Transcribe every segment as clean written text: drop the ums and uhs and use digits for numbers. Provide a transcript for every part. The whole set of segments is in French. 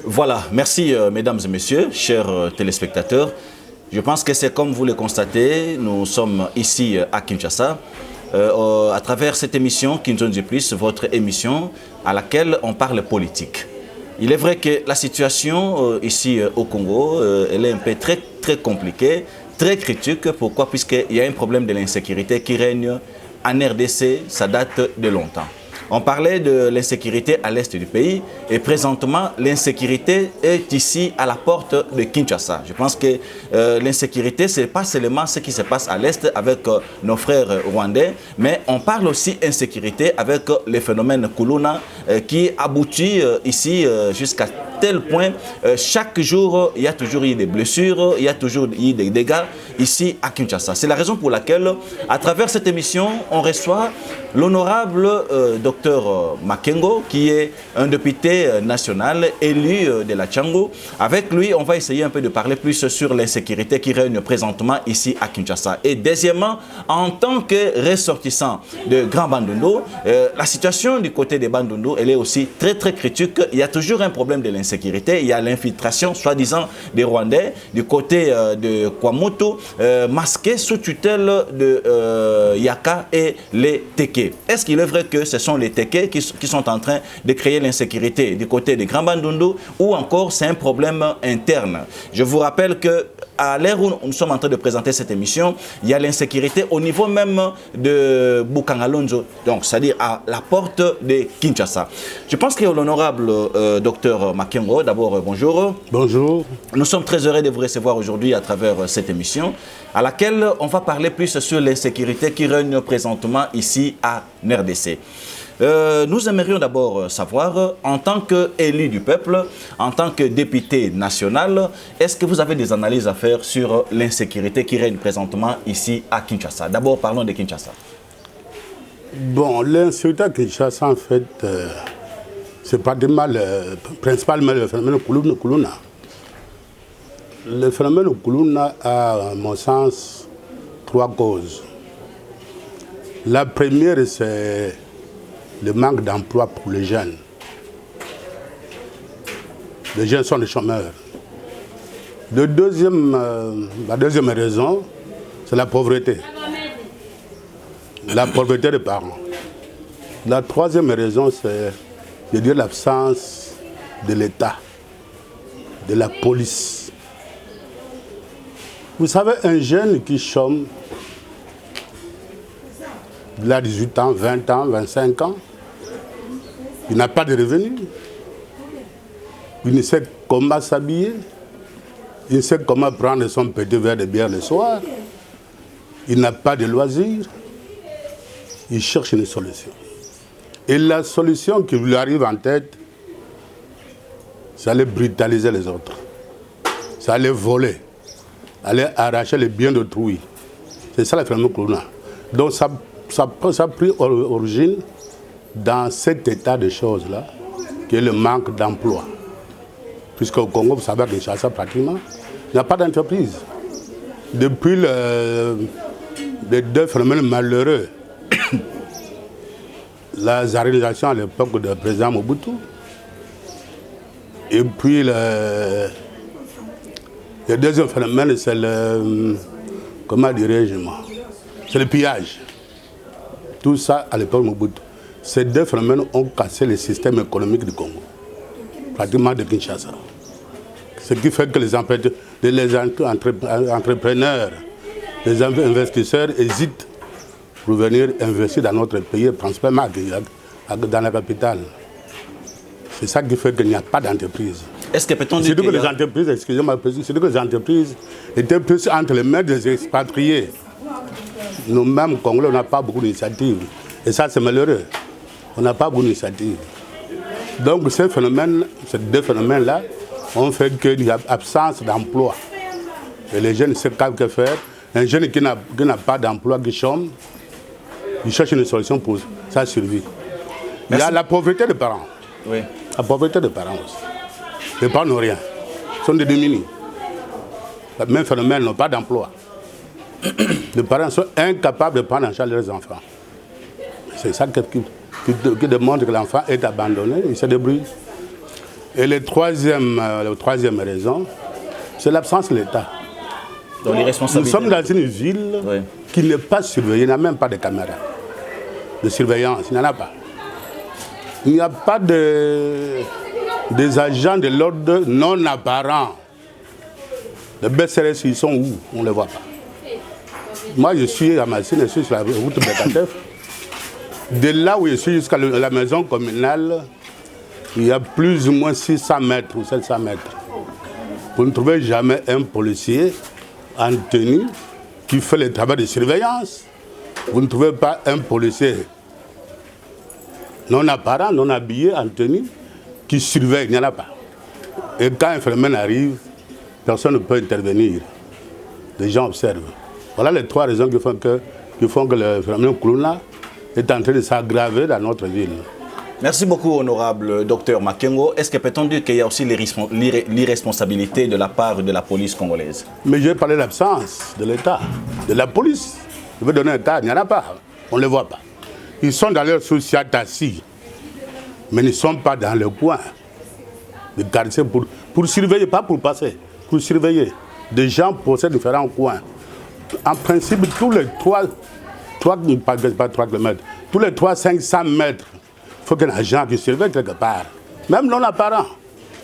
Voilà, merci mesdames et messieurs, chers téléspectateurs. Je pense que c'est comme vous le constatez, nous sommes ici à Kinshasa, à travers cette émission Kinshasa Plus, votre émission à laquelle on parle politique. Il est vrai que la situation ici au Congo, elle est un peu très compliquée, très critique. Pourquoi? Puisqu'il y a un problème de l'insécurité qui règne en RDC, ça date de longtemps. On parlait de l'insécurité à l'est du pays et présentement l'insécurité est ici à la porte de Kinshasa. Je pense que l'insécurité, ce n'est pas seulement ce qui se passe à l'est avec nos frères rwandais, mais on parle aussi d'insécurité avec les phénomènes Kuluna qui aboutit ici jusqu'à tel point, chaque jour, il y a toujours eu des blessures, il y a toujours eu des dégâts ici à Kinshasa. C'est la raison pour laquelle, à travers cette émission, on reçoit l'honorable docteur Makengo, qui est un député national élu de la Tchango. Avec lui, on va essayer un peu de parler plus sur l'insécurité qui règne présentement ici à Kinshasa. Et deuxièmement, en tant que ressortissant de Grand Bandundu, la situation du côté des Bandundu, elle est aussi très critique. Il y a toujours un problème de l'insécurité. Il y a l'infiltration, soi-disant, des Rwandais du côté de Kwamoto, masqués sous tutelle de Yaka et les Teke. Est-ce qu'il est vrai que ce sont les Teke qui sont en train de créer l'insécurité du côté de Grand Bandundu ou encore c'est un problème interne? Je vous rappelle que à l'heure où nous sommes en train de présenter cette émission, il y a l'insécurité au niveau même de Bukangalonzo, donc c'est-à-dire à la porte de Kinshasa. Je pense que l'honorable docteur Makengo, d'abord bonjour. Bonjour. Nous sommes très heureux de vous recevoir aujourd'hui à travers cette émission à laquelle on va parler plus sur l'insécurité qui règne présentement ici à RDC. Nous aimerions d'abord savoir, en tant qu'élu du peuple, en tant que député national, est-ce que vous avez des analyses à faire sur l'insécurité qui règne présentement ici à Kinshasa? D'abord, parlons de Kinshasa. Bon, l'insécurité à Kinshasa, en fait, c'est principalement le phénomène Kuluna. Le phénomène Kuluna a, à mon sens, trois causes. La première, c'est le manque d'emploi pour les jeunes. Les jeunes sont des chômeurs. La deuxième raison, c'est la pauvreté. La pauvreté des parents. La troisième raison, c'est, je dirais, l'absence de l'État, de la police. Vous savez, un jeune qui chôme, il a 18 ans, 20 ans, 25 ans, il n'a pas de revenus, il ne sait comment s'habiller, il ne sait comment prendre son petit verre de bière le soir, il n'a pas de loisirs, il cherche une solution. Et la solution qui lui arrive en tête, c'est aller brutaliser les autres, c'est aller voler, aller arracher les biens d'autrui. C'est ça le phénomène Kuluna. Donc ça a pris origine dans cet état de choses-là, qui est le manque d'emploi. Puisqu'au Congo, vous savez, à Kinshasa, pratiquement, il n'y a pas d'entreprise. Depuis les deux phénomènes malheureux, la zarisation à l'époque du président Mobutu, et puis le deuxième phénomène, c'est le, comment dirais-je moi, c'est le pillage. Tout ça à l'époque Mobutu. Ces deux phénomènes ont cassé le système économique du Congo, pratiquement de Kinshasa. Ce qui fait que les entrepreneurs, les investisseurs hésitent pour venir investir dans notre pays, principalement dans la capitale. C'est ça qui fait qu'il n'y a pas d'entreprise. Est-ce que peut-on dire que les entreprises, excusez-moi, c'est que les entreprises étaient plus entre les mains des expatriés. Nous-mêmes, Congolais, on n'a pas beaucoup d'initiatives. Et ça, c'est malheureux. On n'a pas beaucoup d'initiatives. Donc, ces deux phénomènes-là ont fait qu'il y a absence d'emploi. Et les jeunes ne savent que faire. Un jeune qui n'a pas d'emploi, qui chôme, il cherche une solution pour sa survie. Merci. Il y a la pauvreté des parents. Oui. La pauvreté des parents aussi. Les parents n'ont rien. Ils sont des démunis. Le même phénomène, n'ont pas d'emploi. Les parents sont incapables de prendre en charge leurs enfants. C'est ça qui démontre que l'enfant est abandonné, il se débrouille. Et la troisième raison, c'est l'absence de l'État. Donc les responsabilités. Nous sommes dans une ville qui n'est pas surveillée, il n'y a même pas de caméras de surveillance, il n'y en a pas. Il n'y a pas des agents de l'ordre non apparents. Les BCRS, ils sont où? On ne les voit pas. Moi, je suis à Massine, je suis sur la route de Bekatef. De là où je suis jusqu'à la maison communale, il y a plus ou moins 600 mètres ou 700 mètres. Vous ne trouvez jamais un policier en tenue qui fait le travail de surveillance. Vous ne trouvez pas un policier non apparent, non habillé, en tenue, qui surveille. Il n'y en a pas. Et quand un phénomène arrive, personne ne peut intervenir. Les gens observent. Voilà les trois raisons qui font que le phénomène Koulouna est en train de s'aggraver dans notre ville. Merci beaucoup, honorable docteur Makengo. Est-ce que peut-on dire qu'il y a aussi l'irresponsabilité de la part de la police congolaise? Mais je vais parler de l'absence de l'État, de la police. Je vais donner un cas, il n'y en a pas. On ne les voit pas. Ils sont dans leur social assis, mais ils ne sont pas dans le coin de quartier pour surveiller, pas pour passer, pour surveiller. Des gens possèdent différents coins. En principe, tous les 500 mètres, il faut qu'il y ait un agent qui surveille quelque part. Même non apparent.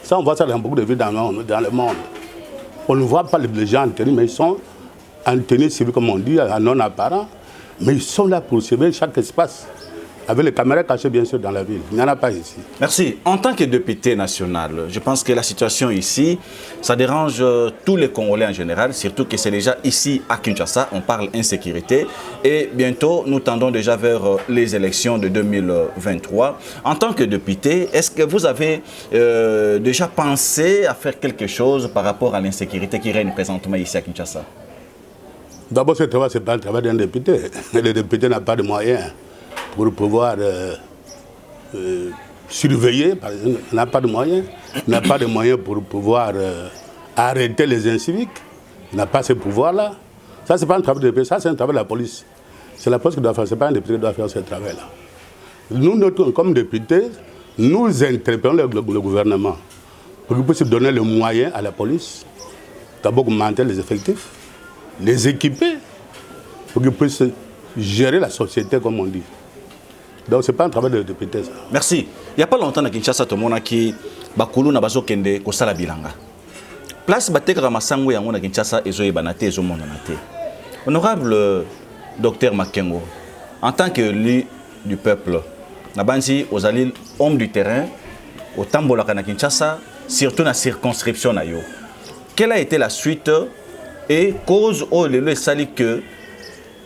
Ça, on voit ça dans beaucoup de villes dans le monde. On ne voit pas les gens en tenue, mais ils sont en tenue civile, comme on dit, en non apparent. Mais ils sont là pour surveiller chaque espace. Avec les caméras cachées, bien sûr, dans la ville. Il n'y en a pas ici. Merci. En tant que député national, je pense que la situation ici, ça dérange tous les Congolais en général, surtout que c'est déjà ici à Kinshasa, on parle insécurité. Et bientôt, nous tendons déjà vers les élections de 2023. En tant que député, est-ce que vous avez déjà pensé à faire quelque chose par rapport à l'insécurité qui règne présentement ici à Kinshasa? D'abord, ce travail, ce n'est pas le travail d'un député. Le député n'a pas de moyens pour pouvoir surveiller, par exemple, n'a pas de moyens, n'a pas de moyens pour pouvoir arrêter les inciviques, il n'a pas ce pouvoir-là. Ça, ce n'est pas un travail de député, ça, c'est un travail de la police. C'est la police qui doit faire, ce n'est pas un député qui doit faire ce travail-là. Nous, comme députés, nous interpellons le gouvernement pour qu'il puisse donner le moyen à la police, d'abord augmenter les effectifs, les équiper, pour qu'ils puissent gérer la société, comme on dit. Donc, ce n'est pas un travail de député, ça. Merci. Il n'y a pas longtemps à Kinshasa, tout le monde qui bakulu na bazo kende kosala bilanga. Place bateka masango yango na Kinshasa ezo yebanate ezo monanate. Honorable docteur Makengo, en tant que l'élu du peuple, nabanzi ozali homme du terrain, au tambola na Kinshasa, surtout na circonscription na yo. Quelle a été la suite et cause au lelo sali que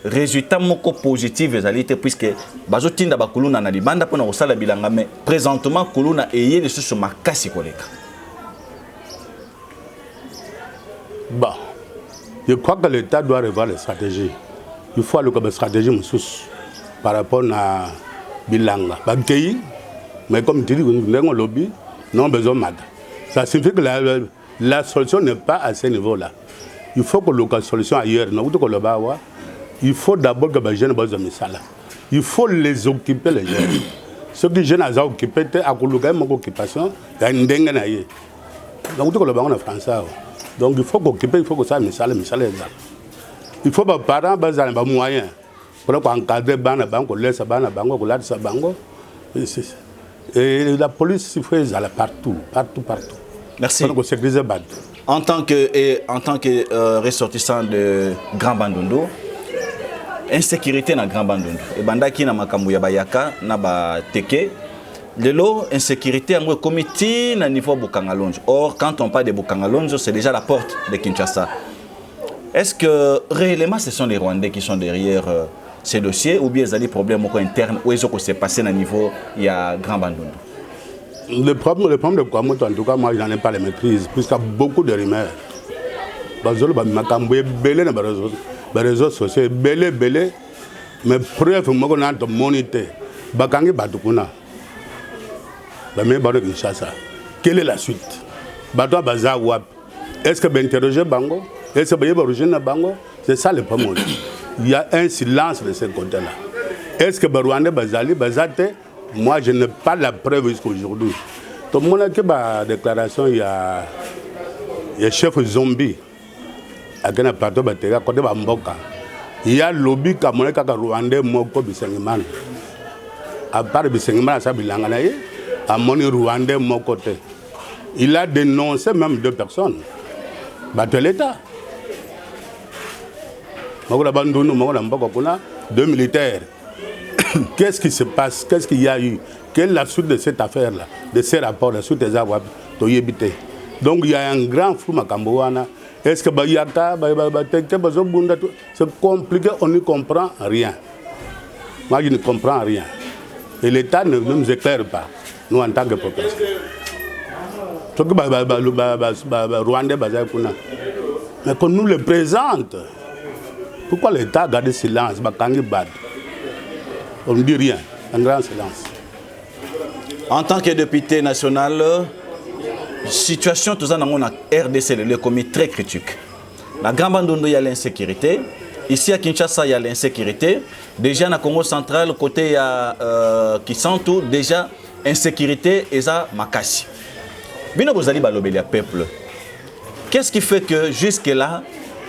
résultat moko positif ezalité puisque bazotinda bakuluna na libanda pona osala bilanga mais présentement kuluna eye le sous makasi koleka. Bon, je crois que l'État doit revoir les stratégies. Il faut aller comme une stratégie par rapport à bilanga. Bakei, mais comme tu dis, nous avons lobby, non besoin de ça signifie que la solution n'est pas à ce niveau-là. Il faut que la solution ailleurs. Il faut d'abord que les jeunes soient mis. Il faut les occuper, les jeunes. Ceux qui jeunes sont occupés, ils ont une occupation, ils ont une dengue. Donc, donc il faut qu'occuper, il faut que ça soit mis. Il faut que les parents aient des moyens pour encadrer les banques, laisser les banques. Et la police, il faut les aller partout. Merci. En tant que ressortissant de Grand Bandundu, insécurité na Grand Bandundu. Et bandaki na makambu ya bayaka na ba teke. Lelo insécurité a comité na niveau Bukangalonjo. Or quand on parle de Bukangalonjo, c'est déjà la porte de Kinshasa. Est-ce que réellement ce sont les Rwandais qui sont derrière ces dossiers ou bien il y a des problèmes internes ou est-ce que c'est passé na niveau ya Grand Bandundu? Le problème de Kwamoto, en tout cas, moi, je n'en ai pas la maîtrise, puisqu'il y a beaucoup de rumeurs. Les réseaux sociaux, belé, mais preuve, je suis monité. Bakangi Batukuna, la même barre de Kinshasa. Quelle est la suite? Bato Baza Wap. Est-ce que vous interrogez Bango? Est-ce que vous avez origine Bango? C'est ça le problème. Il y a un silence de ce côté-là. Est-ce que Rwandais Bazali, Bazate? Moi, je n'ai pas la preuve jusqu'à aujourd'hui. Tout le monde a une déclaration, il y a chef zombie. Il y a partout côté Mboka. Il y a lobby qui a Rwandais moko Bisengimana. À part Bisengimana, ça bilanganaye, à mon Rwandais mon côté. Il a dénoncé même 2 personnes. Battu l'État. 2 militaires. Qu'est-ce qui se passe? Qu'est-ce qu'il y a eu? Quelle est la suite de cette affaire-là? De ces rapports, la suite des avoirs? Donc il y a un grand flou Makamboana. Est-ce que c'est compliqué, on ne comprend rien. Moi, je ne comprends rien. Et l'État ne nous éclaire pas, nous en tant que population. Mais qu'on nous le présente. Pourquoi l'État garde silence? On ne dit rien, un grand silence. En tant que député national, situation tout ça dans la RDC le commis très critique. La Grande Bandondo il y a l'insécurité. Ici à Kinshasa il y a l'insécurité. Déjà dans le Congo central côté il y a qui sont tout déjà insécurité et ça makasi. Bino bozali balobeli peuple. Qu'est-ce qui fait que jusque là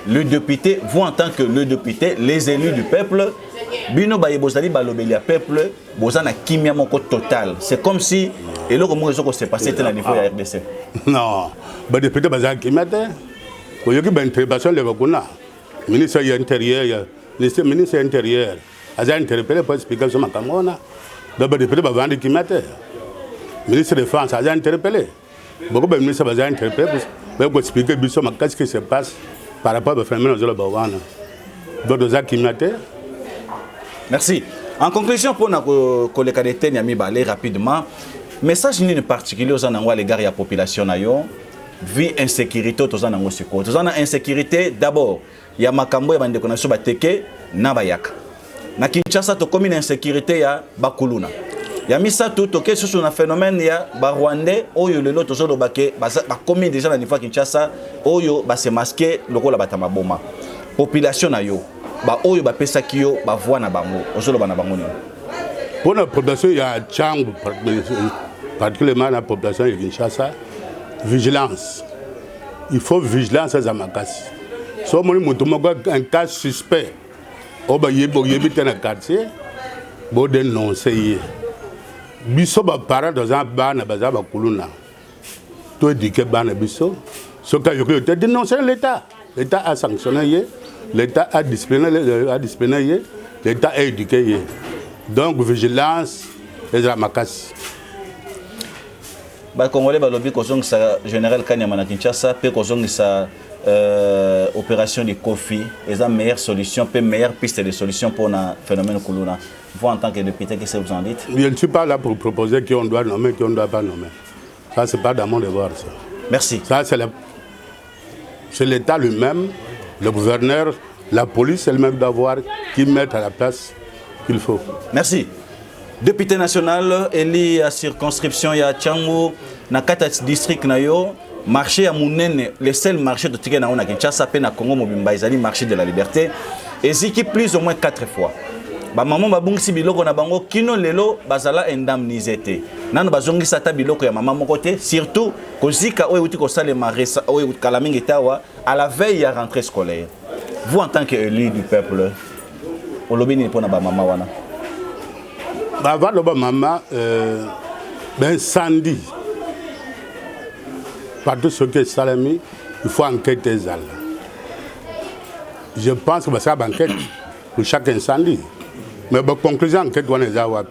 le député, vous en tant que le député, les élus du peuple, bino baye bozali balobeli peuple, bozana kimia moko total. C'est comme si et là comment ça s'est passé dans le niveau de la RDC. Non, le député bazali kimia te. Ko yoki ben interpellation le bakuna. Ministre de l'Intérieur, ministre de l'Intérieur, a interpellé pour expliquer sur ma camona. Le député bazali kimia te. Ministre de France a interpellé. Beaucoup de ministres ont interpellé pour expliquer qu'est-ce qui se passe par rapport au phénomène de la Bawana. Merci. En conclusion, pour nos collègues rapidement, message ni particulier aux à l'égard de la population, vie insécurité, aux insécurité, d'abord, il y a Makambo, il y a des connaissances bateke, Nabayak. Na Kinshasa, to comme une insécurité, il y a Bakuluna. Il y a mis ça tout, ok, sur un phénomène, il y a Rwandais, Oyo, le lot, toujours baké, commis déjà dans le niveau de Kinshasa, Oyo, se masqué, le rôle de Boma. Population, Oyo, Oyo, Pesakio, voix na bango, Ozo, na bango. Pour la population, il y a Tchang, particulièrement la population de Kinshasa, vigilance. Il faut vigilance à Zamakasi. Si on a un cas suspect, on va éviter dans le quartier, on va dénoncer. Biso ba parents dans un bar na baza ba kuluna to éduquer bana biso ce cas yo te dénoncer l'État a sanctionné l'État a discipliné l'État a éduqué donc vigilance et la makasi ba congolais ba lobby ko zong sa général Kanyama na Kinshasa pe ko zong sa opération de Kofi et la meilleure solution pe meilleure piste de solution pour le phénomène kuluna. Vous, en tant que député, qu'est-ce que vous en dites? Je ne suis pas là pour proposer qui on doit nommer, qui on ne doit pas nommer. Ça, ce n'est pas dans mon devoir. Ça. Merci. Ça, c'est l'État lui-même, le gouverneur, la police elle-même d'avoir qui mettent à la place qu'il faut. Merci. Député national, élu à circonscription, il y a Tchango, dans 4 districts, marché à Mounene, le seul marché de Tigana, on a Kinshasa, na Congo, Mobimba, ils marché de la liberté, et c'est qui plus ou moins 4 fois. Ba maman babungisi biloko na bango kino lelo bazala indemnisé te nanu bazongi sata biloko ya maman mokote surtout kozika oyo uti ko sale maresa oyo kala mingi tawa à la veille ya rentrée scolaire. Vous en tant qu'élu du peuple olobini pona ba maman wana ba va ba maman ben sandi par tout ce que salami il faut enquêter ça. Je pense que ça va enquête pour chaque incendie. Mais la conclusion enquête on est zawab.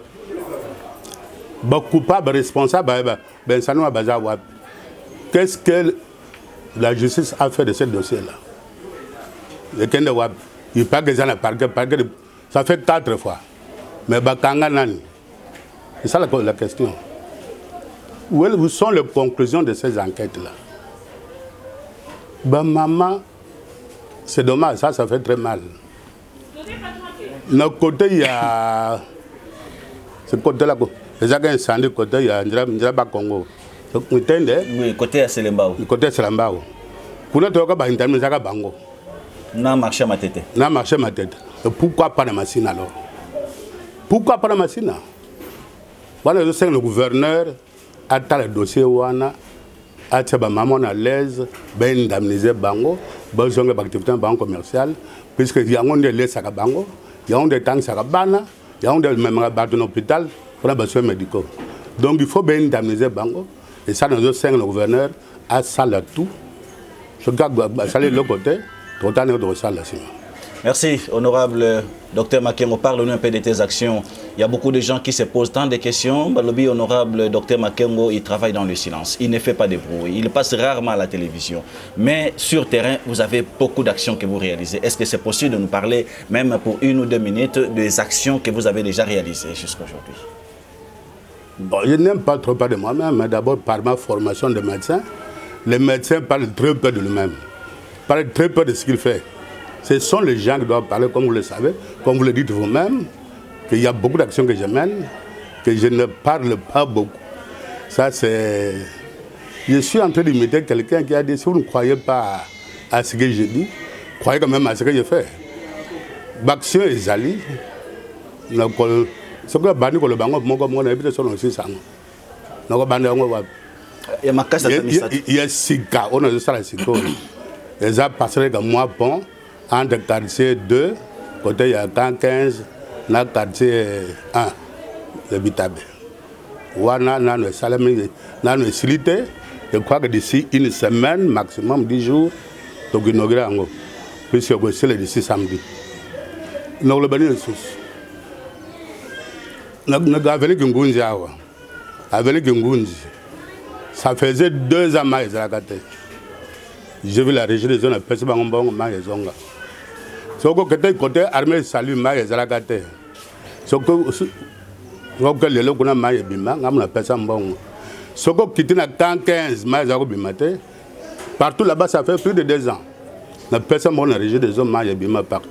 Ba coupable responsable ben ça nous a bazawab. Qu'est-ce que la justice a fait de ce dossier là? Le Kende wab, il pas que ça n'a pas ça fait 4 fois. Mais ba kanga nani? C'est ça la question. Où sont les conclusions de ces enquêtes là? Ba maman, c'est dommage, ça fait très mal. Notre côté, il y a ce côté-là. Les agents incendie côté, il y a Ndjaba Congo. Oui, côté à Selembao. Côté Selembao. Pour notre cas, il y a Ndjaba Bango. N'a marché ma tête. N'a marché ma tête. Pourquoi pas la machine alors? Pourquoi pas la machine? Voilà, je sais que le gouverneur, ata le dossier wana atia ba maman à l'aise ben indemniser bango besoin de activité banque commerciale puisque yango nde le saka bango yango nde tang saka bana yango nde même ba dans l'hôpital pour les besoins médicaux donc il faut ben indemniser bango et ça nous cinq le gouverneur a ça là tout ce gars ça le côté tout temps de ça là. Merci, honorable Dr Makengo. Parle-nous un peu de tes actions. Il y a beaucoup de gens qui se posent tant de questions. Balobi, honorable Dr Makengo, il travaille dans le silence. Il ne fait pas de bruit. Il passe rarement à la télévision. Mais sur terrain, vous avez beaucoup d'actions que vous réalisez. Est-ce que c'est possible de nous parler, même pour 1 ou 2 minutes, des actions que vous avez déjà réalisées jusqu'à aujourd'hui? Bon, je n'aime pas trop parler de moi-même, mais d'abord par ma formation de médecin. Les médecins parlent très peu de lui-même. Parlent très peu de ce qu'il fait. Ce sont les gens qui doivent parler, comme vous le savez, comme vous le dites vous-même, qu'il y a beaucoup d'actions que je mène, que je ne parle pas beaucoup. Ça, c'est... Je suis en train d'imiter quelqu'un qui a dit, si vous ne croyez pas à ce que je dis, croyez quand même à ce que je fais. L'action est zali. Ce que bani ko le bango mo ko mo na ebite so no si sango. Na ko bani ngo wa. Ya makasa tamisa. Ya sika, on a ça la sika. Les a passé comme moi bon. Entre quartier 2, côté il y a 15, dans le quartier 1, le Bitabe. Wana, dans le Salamé, dans le Silité, je crois que d'ici 1 semaine, maximum 10 jours, donc il inaugure en gros. Puisque c'est le d'ici samedi. Nous avons le sous. Nous avons venu Kingunzi. Avec Kingunzi. Ça faisait 2 ans que j'ai vu la régie des zones à Pesibangong, Maïzonga. Ce que côté armée salut Maï Zalagate. Ce que les locaux Maï Bima, on appelle ça bon. Ce que qui à 15 Maï Zalabimate, partout là-bas ça fait plus de 2 ans. On appelle ça la régie des zones Maï Bima partout.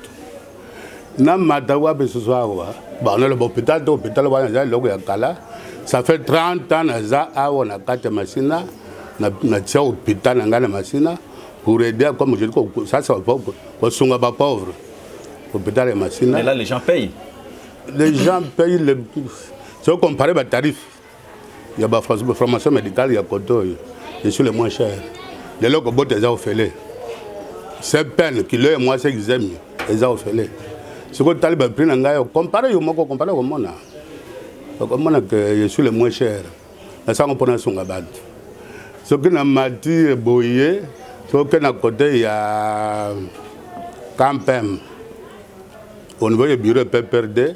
Nam Matawa ce soir, on a l'hôpital, ça fait 30 ans on a 4 machines, on a hôpital, on a machine. Pour aider, comme je dis, ça c'est pas sont pas pauvres. Hôpital et machine. Mais là, les gens payent. Les gens payent. Si on compare les tarifs, il y a la formation médicale, il y a Koto, je suis le moins cher. Les gens qui ont des offres, c'est peine qui leur moi c'est qu'ils aiment, les offres. Ce que tu as pris, comparé au monde, comparé au monde. Comme je suis le moins cher. Ça on prend son abad. Ce que nous avons dit, Boye. Donc, à côté, il y a Campem. Au niveau du bureau PPRD,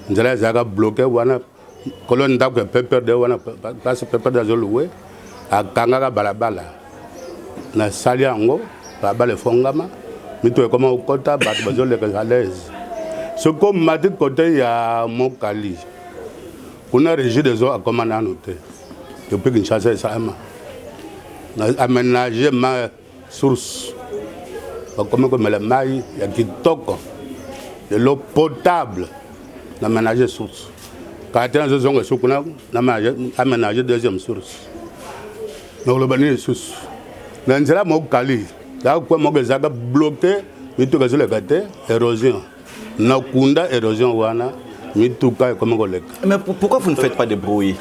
nous avons bloqué la colonne d'arbre PPRD, place PPRD Zoluwe, à Kangara Balabala. Nous avons sali Ango, Balabala Fongama, nous avons comme au Kota, Bazole Gazalaise. Ce qu'on m'a dit, côté, il y a Mokali. On a régi des eaux à commander à noter. Depuis qu'une chasse est ça, on a aménagé ma source. Comme le maïs, il y a qui toque de l'eau potable. On a aménagé source. Quand on a aménagé deuxième source. Donc le banni est source. Dans le Kali, là où on a bloqué, il y a érosion. Nakunda érosion wana, mais pourquoi vous ne faites pas de bruit?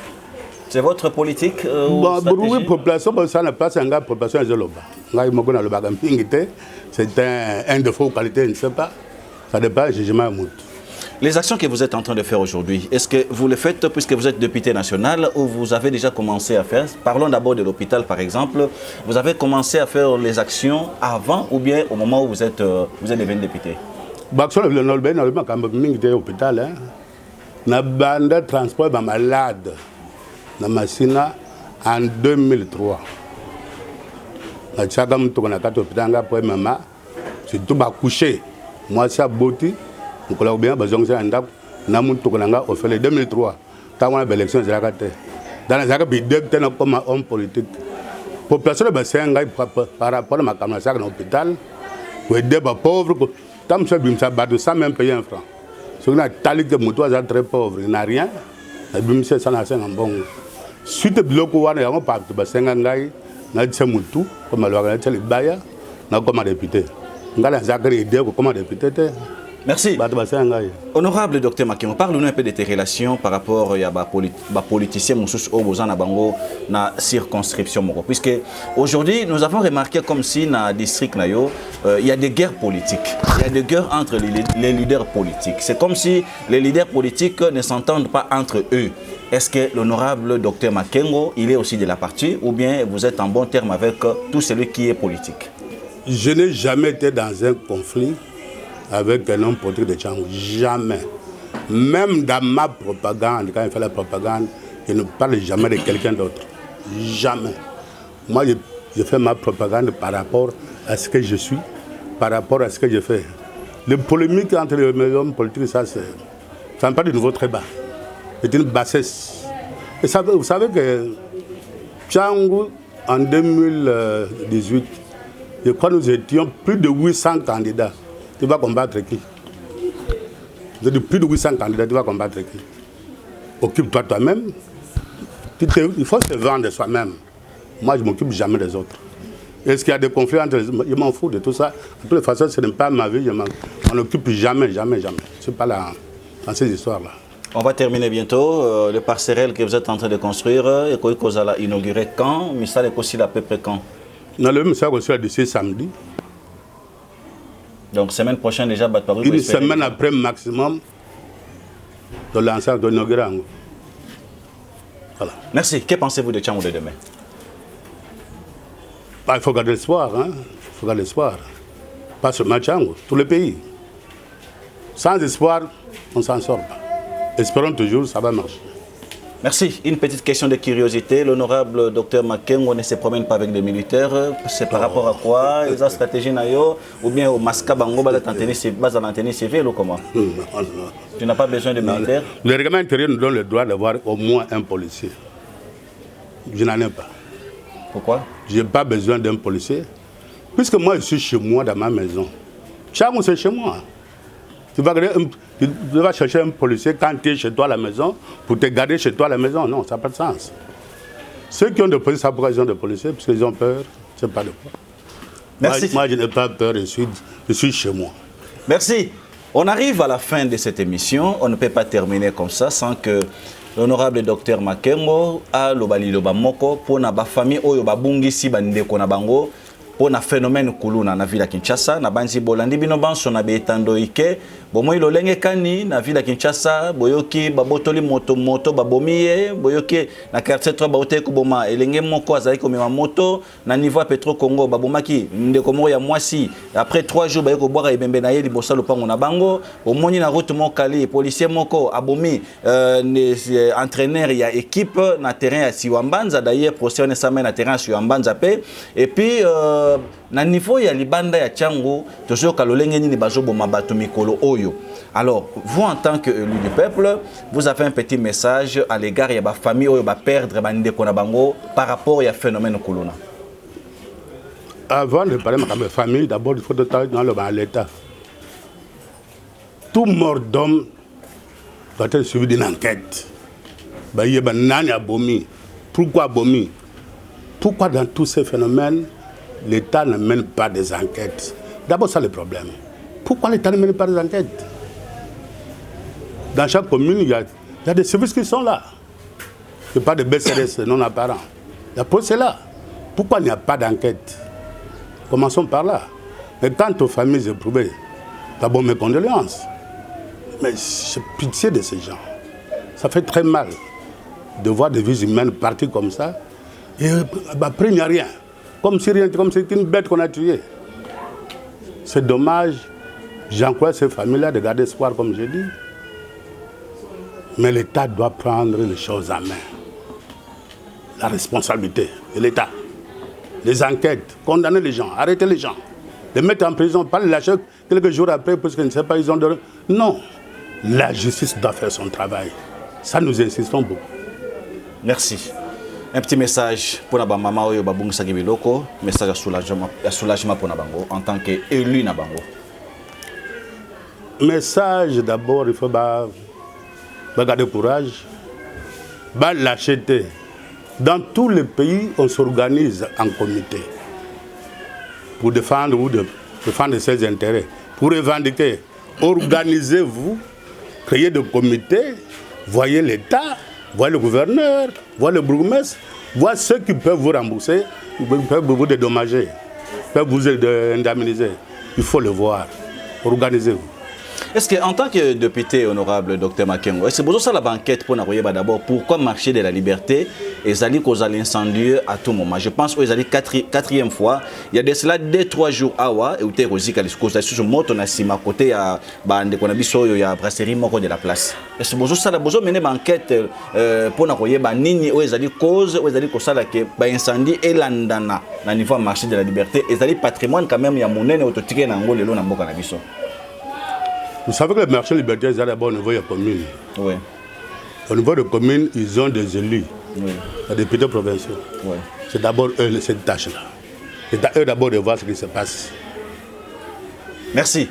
C'est votre politique bon, bruit population, ça n'a pas un gars population Zoloba. C'est un défaut de qualité, je ne sais pas. Ça dépend du jugement. Les actions que vous êtes en train de faire aujourd'hui, est-ce que vous le faites puisque vous êtes député national ou vous avez déjà commencé à faire? Parlons d'abord de l'hôpital par exemple. Vous avez commencé à faire les actions avant ou bien au moment où vous êtes devenu député? L'hôpital, na bande transport de malade na Massina en 2003. Na tchaka mutuko na kato hôpital pour maman, surtout ba coucher. Moi ça boti, on bien bazong ça ndako na mutuko na au fait 2003. Tant on a élection de la carte. Dans les arabes député comme homme politique. Population de bassin par rapport à ma camarade à l'hôpital, pour aider les pauvres. Tant que ça bat sans même payer un franc. Si on a tali que moto est très pauvre, il n'a rien. Et bien c'est ça n'a pas un bon. Suite de l'eau qu'on a, on part de bassin ngai, na tse mutu comme le roi na tse libaya, na comme député. Ngala zakari idée comme député. Merci. Honorable Dr Makengo, parle-nous un peu de tes relations par rapport à la politicien Moussous Obozana Bango na circonscription Moko. Puisque aujourd'hui, nous avons remarqué comme si dans le district Nayo, il y a des guerres politiques. Il y a des guerres entre les leaders politiques. C'est comme si les leaders politiques ne s'entendent pas entre eux. Est-ce que l'honorable Dr Makengo, il est aussi de la partie ou bien vous êtes en bon terme avec tout celui qui est politique? Je n'ai jamais été dans un conflit avec un homme politique de Tchangou. Jamais. Même dans ma propagande, quand il fait la propagande, je ne parle jamais de quelqu'un d'autre. Jamais. Moi, je fais ma propagande par rapport à ce que je suis, par rapport à ce que je fais. Les polémiques entre les hommes politiques, ça me paraît de nouveau très bas. C'est une bassesse. Et ça, vous savez que Tchangou, en 2018, je crois que nous étions plus de 800 candidats. Tu vas combattre qui? Vous êtes plus de 800 candidats, tu vas combattre qui? Occupe-toi toi-même. Il faut se vendre soi-même. Moi, je ne m'occupe jamais des autres. Est-ce qu'il y a des conflits entre les... Je m'en fous de tout ça. De toute façon, ce n'est pas ma vie. Je m'en occupe jamais, jamais, jamais. Je ne suis pas là dans ces histoires-là. On va terminer bientôt. Le parcelle que vous êtes en train de construire, et que vous allez inaugurer quand? Mais ça, c'est aussi à peu près quand? Non, le ministère reçoit d'ici samedi. Donc, semaine prochaine déjà, une semaine après maximum de l'ensemble de l'inauguration. Voilà. Merci. Que pensez-vous de Tchangou de demain? Il faut garder l'espoir. Hein? Il faut garder l'espoir. Pas seulement Tchangou, tout le pays. Sans espoir, on ne s'en sort pas. Espérons toujours, ça va marcher. Merci. Une petite question de curiosité. L'honorable Dr Makengo ne se promène pas avec des militaires. C'est par rapport à quoi? Ils ont stratégie nayo ou bien au Maska Bango, base à l'antenne civile ou comment? Tu n'as pas besoin de militaires? Le règlement intérieur nous donne le droit d'avoir au moins un policier. Je n'en ai pas. Pourquoi? Je n'ai pas besoin d'un policier. Puisque moi, je suis chez moi, dans ma maison. Tchangou, c'est chez moi. Tu vas chercher un policier quand tu es chez toi à la maison pour te garder chez toi à la maison. Non, ça n'a pas de sens. Ceux qui ont des policiers, ça pourquoi ils ont des policiers? Parce qu'ils ont peur. C'est pas de quoi. Merci. Moi, je n'ai pas peur, je suis chez moi. Merci. On arrive à la fin de cette émission. On ne peut pas terminer comme ça sans que l'honorable Dr Makengo a lobali lobamoko pour na ba famille oyo babungisi bandeko na bango. Pour un phénomène kuluna na ville Kinshasa na banzi bolandi bino banso na betando ike bomoi lolenge kani na ville Kinshasa boyoki babotoli moto babomiye boyoki na quartier 3 baote ko boma elenge moko azali ko mema moto na niveau Petro Congo babomaki ndeko moko ya mwasi après 3 jours bayeko boira ebembe na ye libosa lopango na bango omoni na route mokali policier moko abomi entraîneur ya équipe na terrain ya Siwambanza d'ailleurs procès on est na terrain ya Siwambanza pe et puis na niveau ya libanda ya Tchangou tozo kalolenge ni bazo boma bato mikolo oyo. Alors vous en tant que élu du peuple vous avez un petit message à l'égard ya ba famille oyo ba perdre bandeko na bango par rapport ya phénomène kuluna. Avant de parler de ma famille, d'abord il faut dans l'État. Tout mort d'homme doit être suivi d'une enquête. Pourquoi abomi? Pourquoi dans tous ces phénomènes l'État ne mène pas des enquêtes? D'abord, ça le problème. Pourquoi l'État ne mène pas des enquêtes? Dans chaque commune, il y a des services qui sont là. Ce n'est pas des BCRS non apparents. La police est là. Pourquoi il n'y a pas d'enquête? Commençons par là. Mais quant aux familles éprouvées, d'abord mes condoléances. Mais j'ai pitié de ces gens. Ça fait très mal de voir des vies humaines partir comme ça. Et après, il n'y a rien. Comme si c'est une bête qu'on a tuée. C'est dommage. J'encourage ces familles-là de garder espoir, comme j'ai dit. Mais l'État doit prendre les choses en main. La responsabilité de l'État. Les enquêtes, condamner les gens, arrêter les gens. Les mettre en prison, pas les lâcher quelques jours après parce qu'ils ne savent pas, ils ont de... Non. La justice doit faire son travail. Ça, nous insistons beaucoup. Merci. Un petit message pour la maman oyo babung sagibiloko, message à soulagement pour Nabango en tant qu'élu Nabango. Message d'abord, il faut garder courage, lâcheté. Dans tous les pays, on s'organise en comité pour défendre ses intérêts, pour revendiquer. organisez-vous, créez des comités, voyez l'État, voyez le gouverneur, voyez le bourgmestre, voyez ceux qui peuvent vous rembourser, peuvent vous dédommager, peuvent vous indemniser. Il faut le voir. Organisez-vous. Est-ce qu'en tant que député honorable Dr Makengo, est-ce que vous avez la banquette pour nous d'abord pourquoi marcher de la liberté et Zali cause l'incendie à tout moment? Je pense que Zali quatrième fois, il y a de cela 2-3 jours awa et où tu es cause sur moto na sima côté à bande qu'on a biso ya brasserie moko de la place. Est-ce que vous avez besoin mener banquette pour nous ba nini ou Zali cause ou Zali cause la que ba incendie et landana na niveau marché de la liberté et Zali patrimoine quand même ya monene autotique na ngolo lelo na mboka na biso. Vous savez que le marché libertaire, c'est d'abord au niveau de la commune. Oui. Au niveau de la commune, ils ont des élus, des députés provinciaux. Oui. C'est d'abord eux, cette tâche-là. C'est à eux d'abord de voir ce qui se passe. Merci.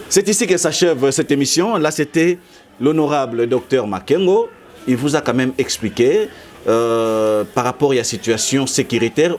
C'est ici que s'achève cette émission. Là, c'était l'honorable Dr Makengo. Il vous a quand même expliqué par rapport à la situation sécuritaire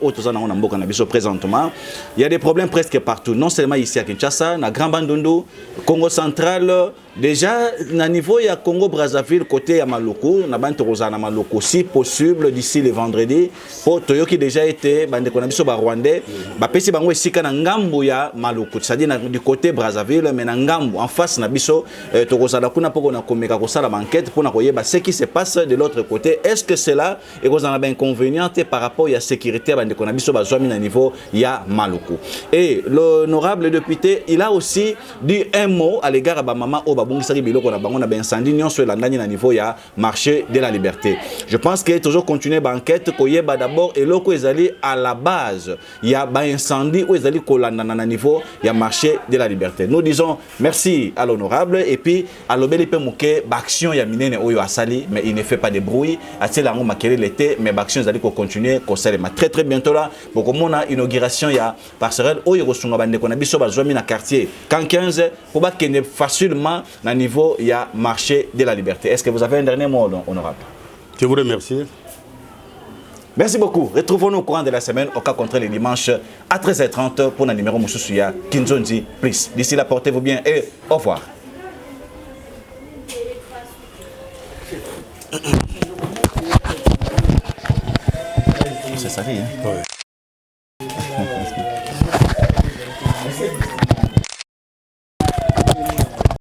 présentement. Il y a des problèmes presque partout, non seulement ici à Kinshasa, na Grand Bandundu, Congo central. Déjà, à niveau il y a Congo-Brazzaville, côté à Maloko, na Bantorozana Maloko, si possible, d'ici le vendredi, pour Toyo qui déjà été, Rwandais, Bapesi Bango ici na Ngambo ya Maloko, c'est-à-dire du côté Brazzaville, mais na Ngambo, en face na biso, Torozana kuna poko na komeka kosala banquette pour na koyeba ce qui se passe de l'autre côté. Est-ce que c'est là et vous en avez inconvénient par rapport à la sécurité à niveau ya Maloko. Et l'honorable député, il a aussi dit un mot à l'égard de maman au babungisari biloko na bango na ben incendie nyon sur la na niveau ya marché de la liberté. Je pense qu'il toujours continuer banquette koyeba d'abord et loko ezali à la base il y a ba incendie ou ezali kolanda na niveau ya marché de la liberté. Nous disons merci à l'honorable et puis à l'obeli pe muke action ya minene oyo asali mais il ne fait pas de bruit à cela on makele l'été mais action ezali ko continuer ko salema très bientôt là pour comme on a inauguration ya parcelle oyo kosunga bande ko na biso bazwami na quartier quand 15 pour ba kene facilement na niveau il y a marché de la liberté. Est-ce que vous avez un dernier mot, honorable? Je vous remercie. Merci beaucoup. Retrouvons-nous au courant de la semaine au cas contre les dimanches à 13h30 pour un numéro Moussousouya Kinzonzi Plus. D'ici là, portez-vous bien et au revoir. C'est ça, hein? Ouais.